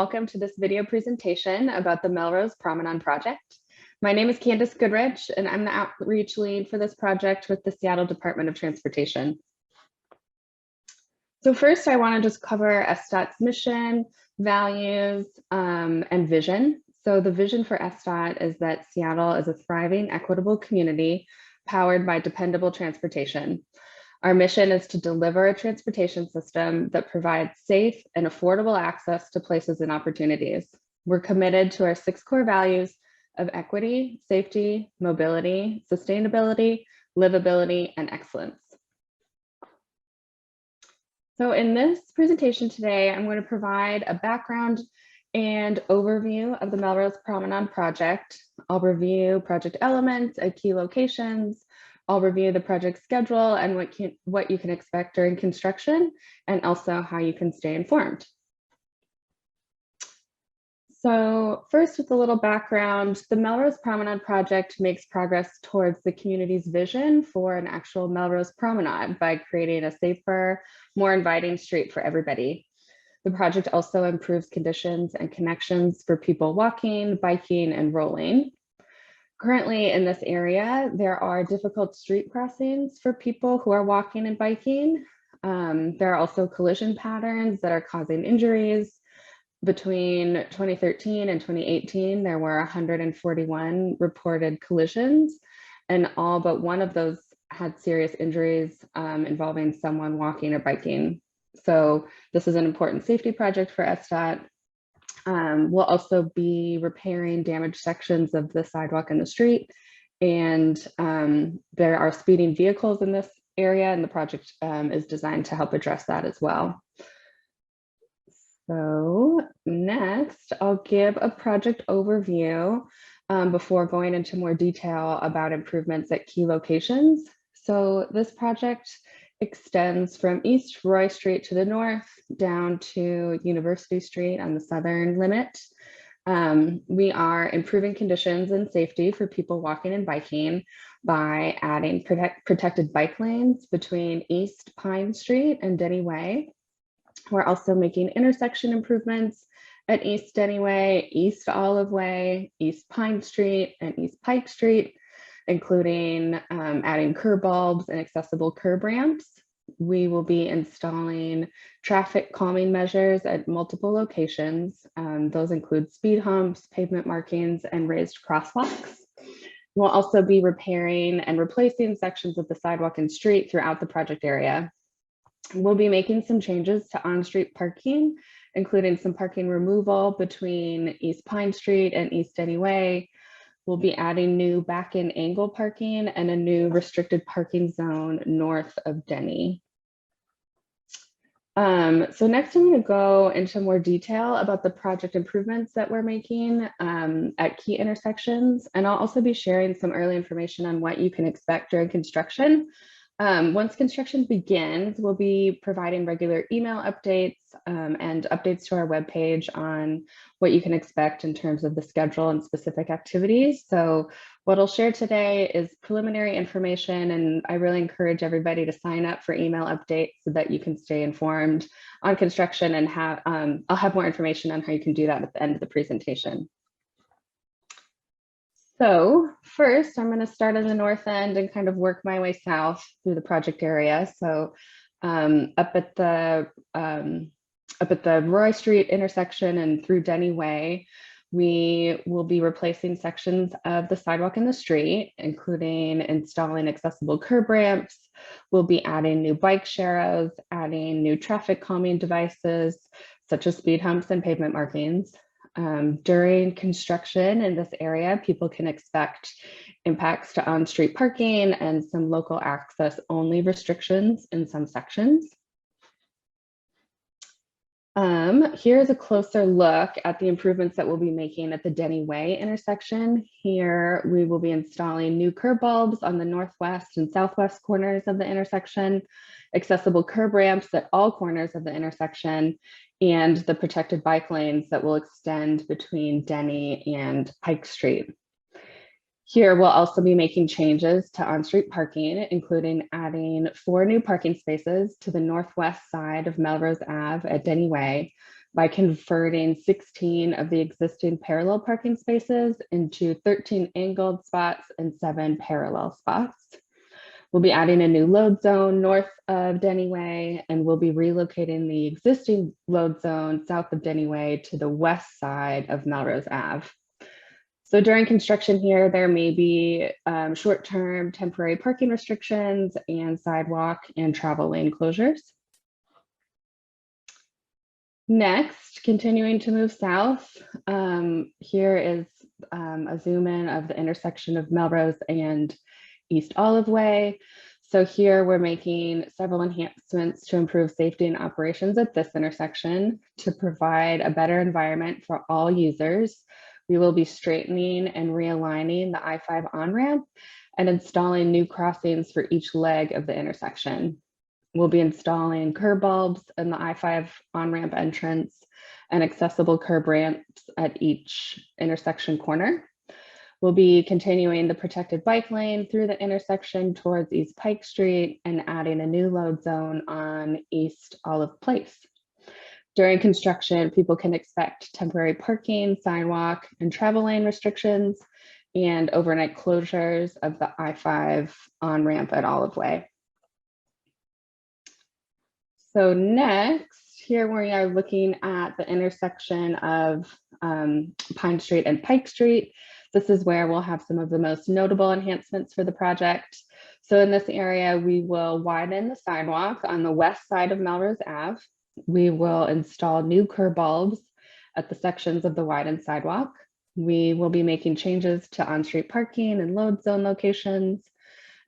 welcome to this video presentation about the Melrose Promenade project. My name is Candace Goodrich, and I'm the outreach lead for this project with the Seattle Department of Transportation. So first, I want to just cover SDOT's mission, values, and vision. So the vision for SDOT is that Seattle is a thriving, equitable community powered by dependable transportation. Our mission is to deliver a transportation system that provides safe and affordable access to places and opportunities. We're committed to our 6 core values of equity, safety, mobility, sustainability, livability, and excellence. So in this presentation today, I'm going to provide a background and overview of the Melrose Promenade project. I'll review project elements at key locations. I'll review the project schedule and what you can expect during construction, and also how you can stay informed. So first, with a little background, the Melrose Promenade project makes progress towards the community's vision for an actual Melrose Promenade by creating a safer, more inviting street for everybody. The project also improves conditions and connections for people walking, biking, and rolling. Currently in this area, there are difficult street crossings for people who are walking and biking. There are also collision patterns that are causing injuries. Between 2013 and 2018, there were 141 reported collisions, and all but one of those had serious injuries involving someone walking or biking. So this is an important safety project for SDOT. We'll also be repairing damaged sections of the sidewalk and the street, and there are speeding vehicles in this area, and the project is designed to help address that as well. So next, I'll give a project overview before going into more detail about improvements at key locations. So this project extends from East Roy Street to the north down to University Street on the southern limit. We are improving conditions and safety for people walking and biking by adding protected bike lanes between East Pine Street and Denny Way. We're also making intersection improvements at East Denny Way, East Olive Way, East Pine Street, and East Pike Street, including adding curb bulbs and accessible curb ramps. We will be installing traffic calming measures at multiple locations. Those include speed humps, pavement markings, and raised crosswalks. We'll also be repairing and replacing sections of the sidewalk and street throughout the project area. We'll be making some changes to on-street parking, including some parking removal between East Pine Street and East Denny Way. We'll be adding new back-in angle parking and a new restricted parking zone north of Denny. So next I'm going to go into more detail about the project improvements that we're making at key intersections, and I'll also be sharing some early information on what you can expect during construction. Once construction begins, we'll be providing regular email updates and updates to our webpage on what you can expect in terms of the schedule and specific activities. So what I'll share today is preliminary information, and I really encourage everybody to sign up for email updates so that you can stay informed on construction, and I'll have more information on how you can do that at the end of the presentation. So first, I'm going to start in the north end and kind of work my way south through the project area. So up at the Roy Street intersection and through Denny Way, we will be replacing sections of the sidewalk and the street, including installing accessible curb ramps. We'll be adding new bike sharrows, adding new traffic calming devices, such as speed humps and pavement markings. During construction in this area, people can expect impacts to on-street parking and some local access only restrictions in some sections. Here's a closer look at the improvements that we'll be making at the Denny Way intersection. Here, we will be installing new curb bulbs on the northwest and southwest corners of the intersection, accessible curb ramps at all corners of the intersection, and the protected bike lanes that will extend between Denny and Pike Street. Here, we'll also be making changes to on-street parking, including adding 4 new parking spaces to the northwest side of Melrose Ave at Denny Way, by converting 16 of the existing parallel parking spaces into 13 angled spots and 7 parallel spots. We'll be adding a new load zone north of Denny Way, and we'll be relocating the existing load zone south of Denny Way to the west side of Melrose Ave. So during construction here, there may be short-term temporary parking restrictions and sidewalk and travel lane closures. Next, continuing to move south, here is a zoom in of the intersection of Melrose and East Olive Way. So here we're making several enhancements to improve safety and operations at this intersection to provide a better environment for all users. We will be straightening and realigning the I-5 on-ramp and installing new crossings for each leg of the intersection. We'll be installing curb bulbs in the I-5 on-ramp entrance and accessible curb ramps at each intersection corner. We'll be continuing the protected bike lane through the intersection towards East Pike Street and adding a new load zone on East Olive Place. During construction, people can expect temporary parking, sidewalk, and travel lane restrictions and overnight closures of the I-5 on-ramp at Olive Way. So next, here we are looking at the intersection of Pine Street and Pike Street. This is where we'll have some of the most notable enhancements for the project. So in this area, we will widen the sidewalk on the west side of Melrose Ave. We will install new curb bulbs at the sections of the widened sidewalk. We will be making changes to on-street parking and load zone locations.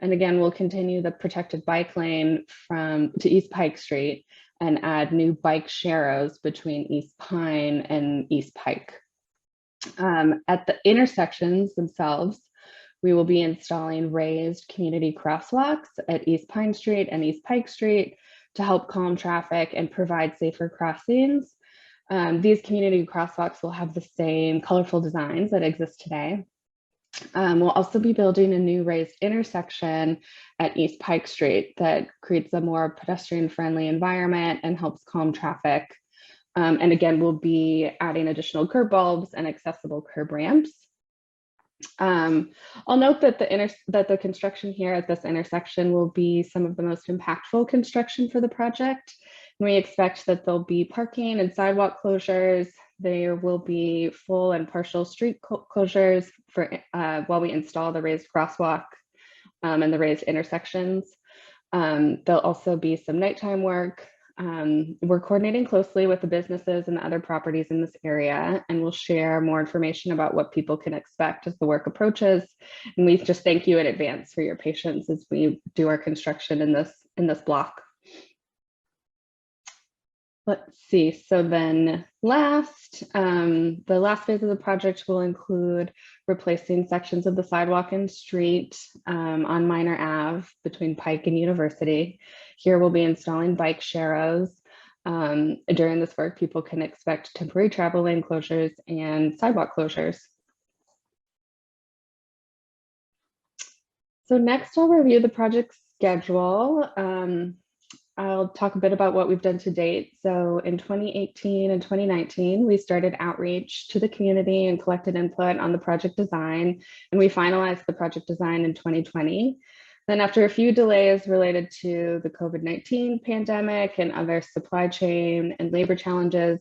And again, we'll continue the protected bike lane to East Pike Street and add new bike sharrows between East Pine and East Pike. At the intersections themselves, we will be installing raised community crosswalks at East Pine Street and East Pike Street to help calm traffic and provide safer crossings. These community crosswalks will have the same colorful designs that exist today. We'll also be building a new raised intersection at East Pike Street that creates a more pedestrian-friendly environment and helps calm traffic. And again, we'll be adding additional curb bulbs and accessible curb ramps. I'll note that the construction here at this intersection will be some of the most impactful construction for the project. And we expect that there'll be parking and sidewalk closures. There will be full and partial street closures for while we install the raised crosswalk and the raised intersections. There'll also be some nighttime work. We're coordinating closely with the businesses and the other properties in this area, and we'll share more information about what people can expect as the work approaches. And we just thank you in advance for your patience as we do our construction in this block. Let's see, so then the last phase of the project will include replacing sections of the sidewalk and street on Minor Ave between Pike and University. Here we'll be installing bike sharrows. During this work, people can expect temporary travel lane closures and sidewalk closures. So next I'll review the project schedule. I'll talk a bit about what we've done to date. So in 2018 and 2019, we started outreach to the community and collected input on the project design, and we finalized the project design in 2020. Then after a few delays related to the COVID-19 pandemic and other supply chain and labor challenges,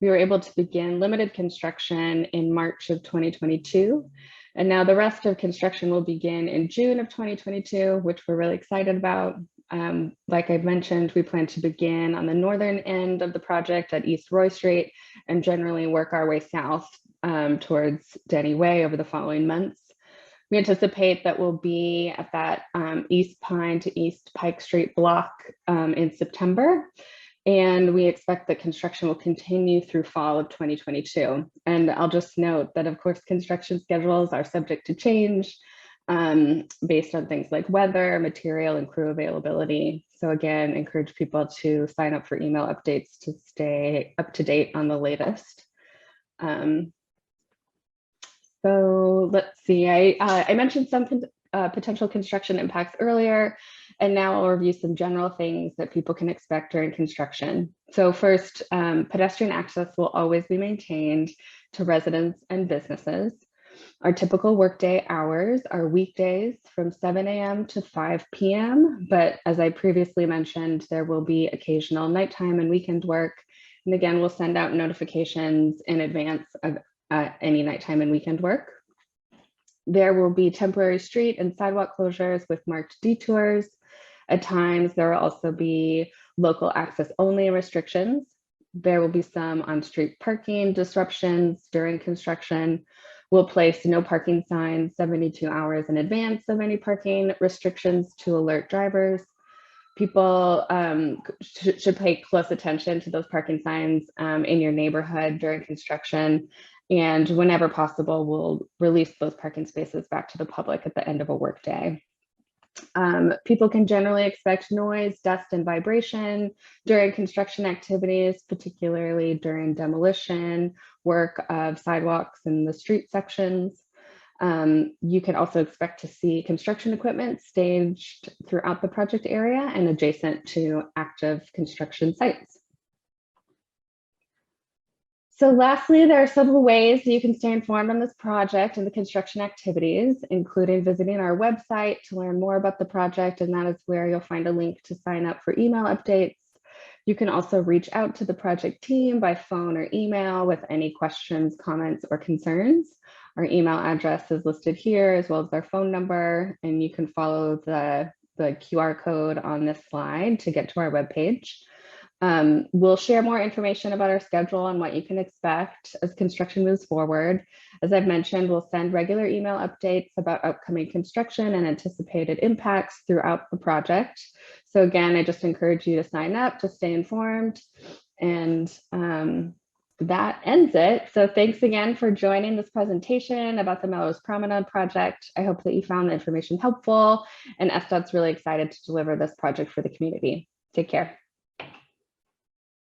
we were able to begin limited construction in March of 2022. And now the rest of construction will begin in June of 2022, which we're really excited about. Like I mentioned, we plan to begin on the northern end of the project at East Roy Street and generally work our way south towards Denny Way over the following months. We anticipate that we'll be at that East Pine to East Pike Street block in September. And we expect that construction will continue through fall of 2022. And I'll just note that, of course, construction schedules are subject to change based on things like weather, material, and crew availability. So again, encourage people to sign up for email updates to stay up to date on the latest. So let's see, I mentioned some potential construction impacts earlier. And now I'll review some general things that people can expect during construction. So first, pedestrian access will always be maintained to residents and businesses. Our typical workday hours are weekdays from 7 a.m. to 5 p.m. But as I previously mentioned, there will be occasional nighttime and weekend work. And again, we'll send out notifications in advance of any nighttime and weekend work. There will be temporary street and sidewalk closures with marked detours. At times, there will also be local access only restrictions. There will be some on-street parking disruptions during construction. We'll place no parking signs 72 hours in advance of any parking restrictions to alert drivers. People should pay close attention to those parking signs in your neighborhood during construction. And whenever possible, we'll release those parking spaces back to the public at the end of a workday. People can generally expect noise, dust, and vibration during construction activities, particularly during demolition, work of sidewalks and the street sections. You can also expect to see construction equipment staged throughout the project area and adjacent to active construction sites. So lastly, there are several ways you can stay informed on this project and the construction activities, including visiting our website to learn more about the project, and that is where you'll find a link to sign up for email updates. You can also reach out to the project team by phone or email with any questions, comments, or concerns. Our email address is listed here, as well as our phone number, and you can follow the QR code on this slide to get to our webpage. We'll share more information about our schedule and what you can expect as construction moves forward. As I've mentioned, we'll send regular email updates about upcoming construction and anticipated impacts throughout the project. So again, I just encourage you to sign up to stay informed. And that ends it. So thanks again for joining this presentation about the Melrose Promenade project. I hope that you found the information helpful, and SDOT's really excited to deliver this project for the community. Take care.